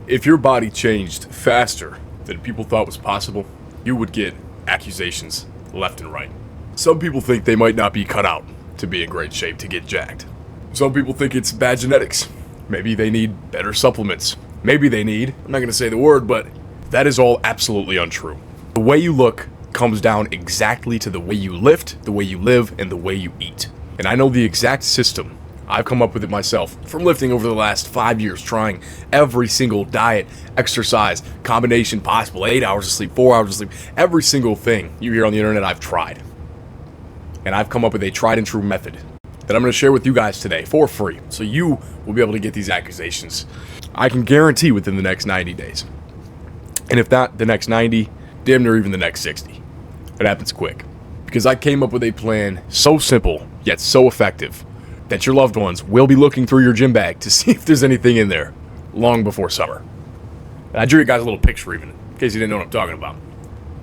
If your body changed faster than people thought was possible, you would get accusations left and right. Some people think they might not be cut out to be in great shape to get jacked. Some people think it's bad genetics. Maybe they need better supplements. Maybe they need, I'm not going to say the word, but that is all absolutely untrue. The way you look comes down exactly to the way you lift, the way you live, and the way you eat. And I know the exact system. I've come up with it myself from lifting over the last 5 years, trying every single diet, exercise, combination possible, 8 hours of sleep, 4 hours of sleep, every single thing you hear on the internet I've tried. And I've come up with a tried and true method that I'm going to share with you guys today for free, so you will be able to get these accusations. I can guarantee within the next 90 days. And if not the next 90, damn near even the next 60. It happens quick. Because I came up with a plan so simple, yet so effective, that your loved ones will be looking through your gym bag to see if there's anything in there long before summer. And I drew you guys a little picture even, in case you didn't know what I'm talking about.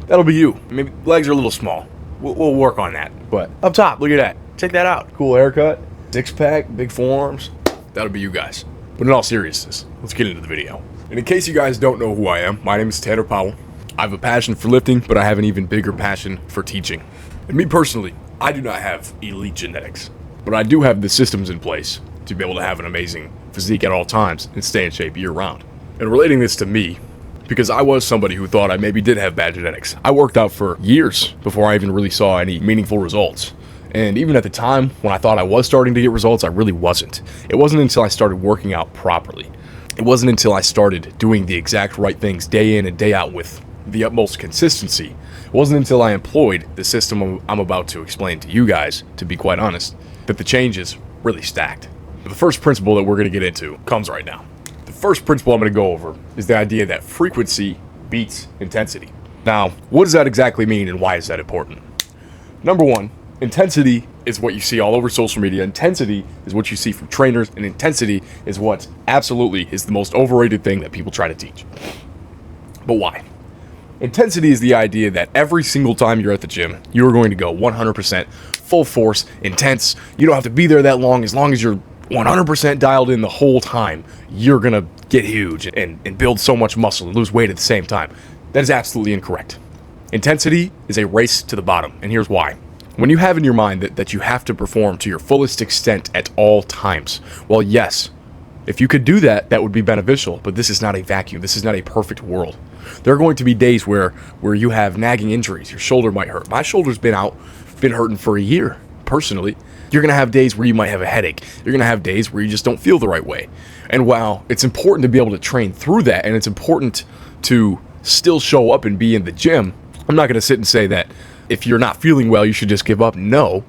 That'll be you. Maybe legs are a little small. We'll work on that. But up top, look at that. Check that out. Cool haircut, six-pack, big forearms. That'll be you guys. But in all seriousness, let's get into the video. And in case you guys don't know who I am, my name is Tanner Powell. I have a passion for lifting, but I have an even bigger passion for teaching. And me personally, I do not have elite genetics. But I do have the systems in place to be able to have an amazing physique at all times and stay in shape year-round. And relating this to me, because I was somebody who thought I maybe did have bad genetics. I worked out for years before I even really saw any meaningful results. And even at the time when I thought I was starting to get results, I really wasn't. It wasn't until I started working out properly. It wasn't until I started doing the exact right things day in and day out with the utmost consistency. It wasn't until I employed the system I'm about to explain to you guys, to be quite honest, that the changes really stacked. The first principle that we're going to get into comes right now. The first principle I'm going to go over is the idea that frequency beats intensity. Now, what does that exactly mean and why is that important? Number one, intensity is what you see all over social media. Intensity is what you see from trainers, and intensity is what absolutely is the most overrated thing that people try to teach. But why? Intensity is the idea that every single time you're at the gym, you're going to go 100% full force, intense. You don't have to be there that long. As long as you're 100% dialed in the whole time, you're going to get huge and build so much muscle and lose weight at the same time. That is absolutely incorrect. Intensity is a race to the bottom, and here's why. When you have in your mind that you have to perform to your fullest extent at all times, well, yes, if you could do that, that would be beneficial, but this is not a vacuum. This is not a perfect world. There are going to be days where you have nagging injuries. Your shoulder might hurt. My shoulder's been hurting for a year, personally. You're going to have days where you might have a headache. You're going to have days where you just don't feel the right way. And while it's important to be able to train through that, and it's important to still show up and be in the gym, I'm not going to sit and say that if you're not feeling well, you should just give up. No.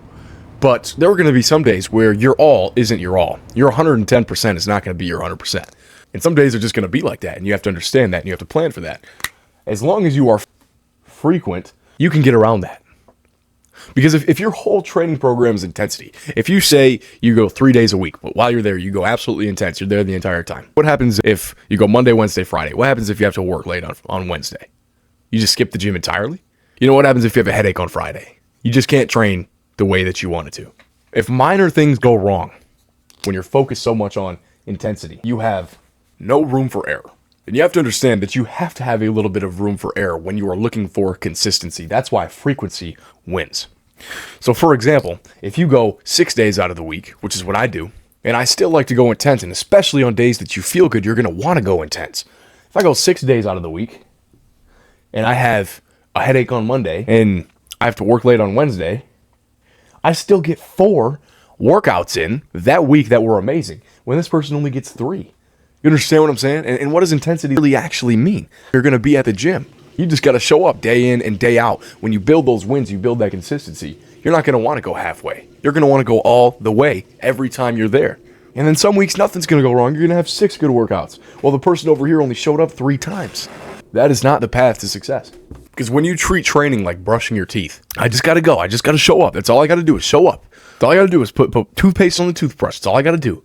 But there are going to be some days where your all isn't your all. Your 110% is not going to be your 100%. And some days are just going to be like that, and you have to understand that, and you have to plan for that. As long as you are frequent, you can get around that. Because if your whole training program is intensity, if you say you go 3 days a week, but while you're there, you go absolutely intense, you're there the entire time. What happens if you go Monday, Wednesday, Friday? What happens if you have to work late on Wednesday? You just skip the gym entirely? You know what happens if you have a headache on Friday? You just can't train the way that you wanted to. If minor things go wrong, when you're focused so much on intensity, you have no room for error. And you have to understand that you have to have a little bit of room for error when you are looking for consistency. That's why frequency wins. So for example, if you go 6 days out of the week, which is what I do, and I still like to go intense, and especially on days that you feel good, you're going to want to go intense. If I go 6 days out of the week, and I have a headache on Monday, and I have to work late on Wednesday, I still get 4 workouts in that week that were amazing, when this person only gets 3. You understand what I'm saying? And what does intensity really actually mean? You're going to be at the gym. You just got to show up day in and day out. When you build those wins, you build that consistency. You're not going to want to go halfway. You're going to want to go all the way every time you're there. And then some weeks, nothing's going to go wrong. You're going to have 6 good workouts, while the person over here only showed up 3 times. That is not the path to success. Because when you treat training like brushing your teeth, I just got to go. I just got to show up. That's all I got to do is show up. That's all I got to do is put toothpaste on the toothbrush. That's all I got to do.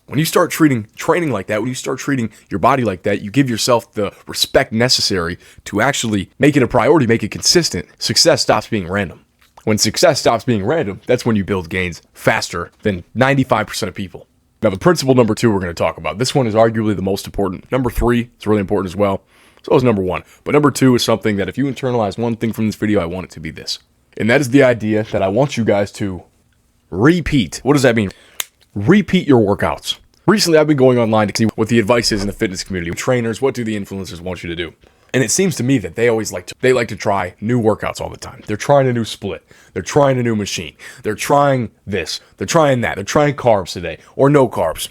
When you start treating training like that, when you start treating your body like that, you give yourself the respect necessary to actually make it a priority, make it consistent. Success stops being random. When success stops being random, that's when you build gains faster than 95% of people. Now, the principle number 2 we're going to talk about. This one is arguably the most important. Number 3 is really important as well. So is number 1. But number 2 is something that if you internalize one thing from this video, I want it to be this. And that is the idea that I want you guys to repeat. What does that mean? Repeat your workouts. Recently, I've been going online to see what the advice is in the fitness community. Trainers, what do the influencers want you to do? And it seems to me that they always like to try new workouts all the time. They're trying a new split. They're trying a new machine. They're trying this. They're trying that. They're trying carbs today or no carbs.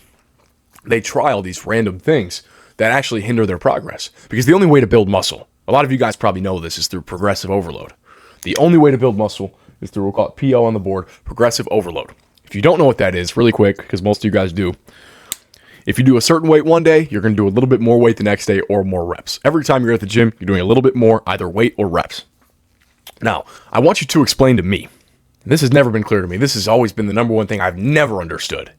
They try all these random things that actually hinder their progress. Because the only way to build muscle, a lot of you guys probably know this, is through progressive overload. The only way to build muscle is through, we'll call it PO on the board, progressive overload. If you don't know what that is, really quick, because most of you guys do, if you do a certain weight one day, you're going to do a little bit more weight the next day or more reps. Every time you're at the gym, you're doing a little bit more, either weight or reps. Now, I want you to explain to me, and this has never been clear to me, this has always been the number one thing I've never understood.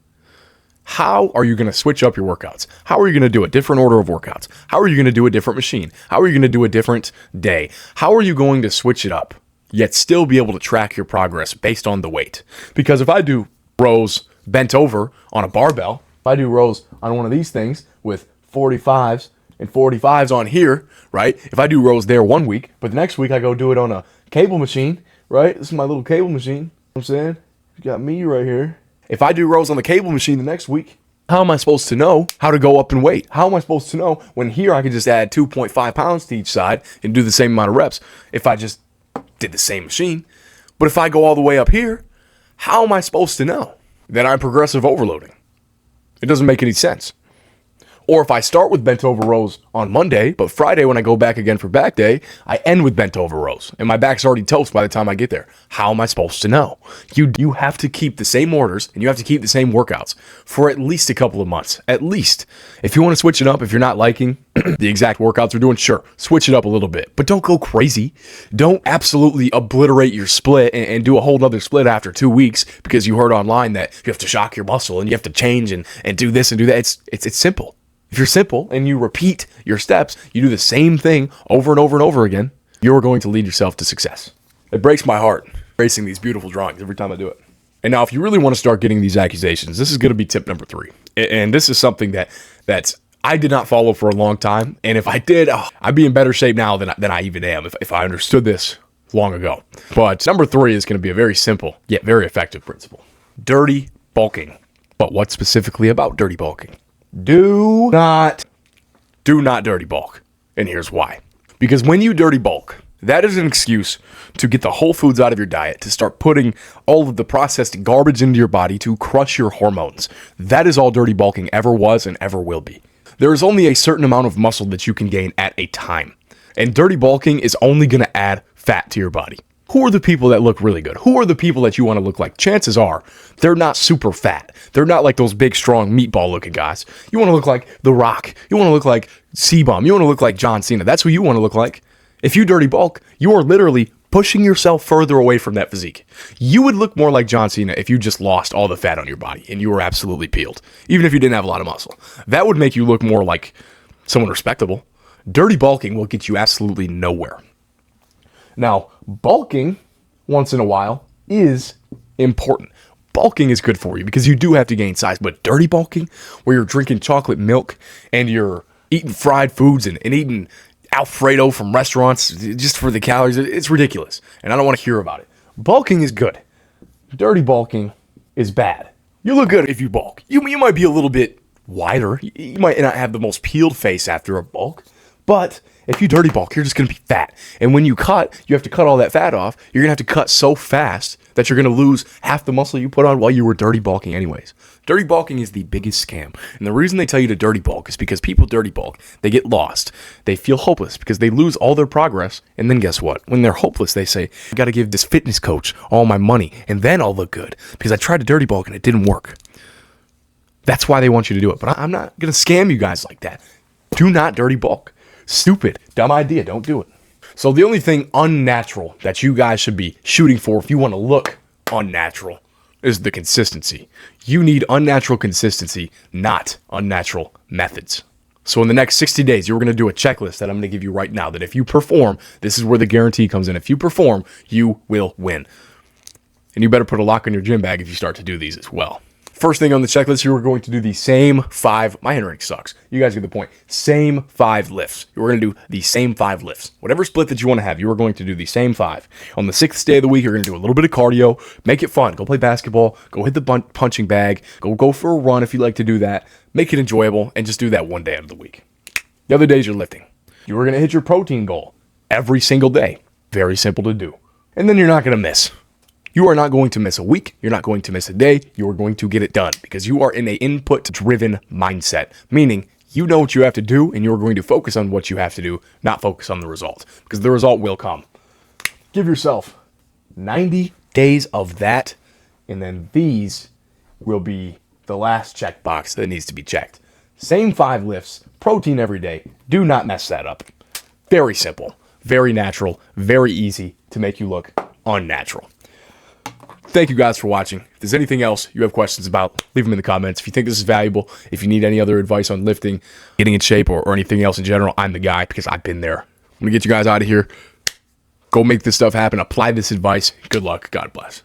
How are you going to switch up your workouts? How are you going to do a different order of workouts? How are you going to do a different machine? How are you going to do a different day? How are you going to switch it up, yet still be able to track your progress based on the weight? Because if I do rows bent over on a barbell, if I do rows on one of these things with 45s and 45s on here, right? If I do rows there one week, but the next week I go do it on a cable machine, right? This is my little cable machine. You know what I'm saying? You got me right here. If I do rows on the cable machine the next week, how am I supposed to know how to go up in weight? How am I supposed to know when here I can just add 2.5 pounds to each side and do the same amount of reps if I just did the same machine? But if I go all the way up here, how am I supposed to know that I'm progressive overloading? It doesn't make any sense. Or if I start with bent over rows on Monday, but Friday when I go back again for back day, I end with bent over rows and my back's already toast by the time I get there. How am I supposed to know? You have to keep the same orders and you have to keep the same workouts for at least a couple of months. At least. If you want to switch it up, if you're not liking the exact workouts we're doing, sure, switch it up a little bit. But don't go crazy. Don't absolutely obliterate your split and do a whole nother split after 2 weeks because you heard online that you have to shock your muscle and you have to change and do this and do that. It's simple. If you're simple and you repeat your steps, you do the same thing over and over and over again, you're going to lead yourself to success. It breaks my heart tracing these beautiful drawings every time I do it. And now if you really want to start getting these accusations, this is going to be tip number 3. And this is something that I did not follow for a long time. And if I did, I'd be in better shape now than I even am if I understood this long ago. But number 3 is going to be a very simple yet very effective principle. Dirty bulking. But what specifically about dirty bulking? Do not dirty bulk. And here's why. Because when you dirty bulk, that is an excuse to get the whole foods out of your diet, to start putting all of the processed garbage into your body to crush your hormones. That is all dirty bulking ever was and ever will be. There is only a certain amount of muscle that you can gain at a time. And dirty bulking is only going to add fat to your body. Who are the people that look really good? Who are the people that you want to look like? Chances are they're not super fat. They're not like those big, strong meatball looking guys. You want to look like The Rock. You want to look like C-Bomb. You want to look like John Cena. That's who you want to look like. If you dirty bulk, you are literally pushing yourself further away from that physique. You would look more like John Cena if you just lost all the fat on your body and you were absolutely peeled, even if you didn't have a lot of muscle. That would make you look more like someone respectable. Dirty bulking will get you absolutely nowhere. Now, bulking once in a while is important. Bulking is good for you because you do have to gain size, but dirty bulking, where you're drinking chocolate milk and you're eating fried foods and eating Alfredo from restaurants just for the calories, it's ridiculous, and I don't want to hear about it. Bulking is good. Dirty bulking is bad. You look good if you bulk. You might be a little bit wider. You might not have the most peeled face after a bulk, but if you dirty bulk, you're just going to be fat. And when you cut, you have to cut all that fat off. You're going to have to cut so fast that you're going to lose half the muscle you put on while you were dirty bulking anyways. Dirty bulking is the biggest scam. And the reason they tell you to dirty bulk is because people dirty bulk. They get lost. They feel hopeless because they lose all their progress. And then guess what? When they're hopeless, they say, I got to give this fitness coach all my money and then I'll look good because I tried to dirty bulk and it didn't work. That's why they want you to do it. But I'm not going to scam you guys like that. Do not dirty bulk. Stupid, dumb idea. Don't do it. So the only thing unnatural that you guys should be shooting for if you want to look unnatural is the consistency. You need unnatural consistency, not unnatural methods. So in the next 60 days, you're going to do a checklist that I'm going to give you right now that if you perform, this is where the guarantee comes in. If you perform, you will win. And you better put a lock on your gym bag if you start to do these as well. First thing on the checklist, you are going to do the same 5. My handwriting sucks. You guys get the point. Same 5 lifts. You're going to do the same 5 lifts. Whatever split that you want to have, you are going to do the same 5. On the 6th day of the week, you're going to do a little bit of cardio. Make it fun. Go play basketball. Go hit the punching bag. Go for a run if you like to do that. Make it enjoyable, and just do that one day out of the week. The other days you're lifting. You are going to hit your protein goal every single day. Very simple to do. And then you're not going to miss. You are not going to miss a week. You're not going to miss a day. You are going to get it done because you are in an input-driven mindset, meaning you know what you have to do and you're going to focus on what you have to do, not focus on the result, because the result will come. Give yourself 90 days of that, and then these will be the last checkbox that needs to be checked. Same 5 lifts, protein every day. Do not mess that up. Very simple, very natural, very easy to make you look unnatural. Thank you guys for watching. If there's anything else you have questions about, leave them in the comments. If you think this is valuable, if you need any other advice on lifting, getting in shape, or anything else in general, I'm the guy because I've been there. I'm going to get you guys out of here. Go make this stuff happen. Apply this advice. Good luck. God bless.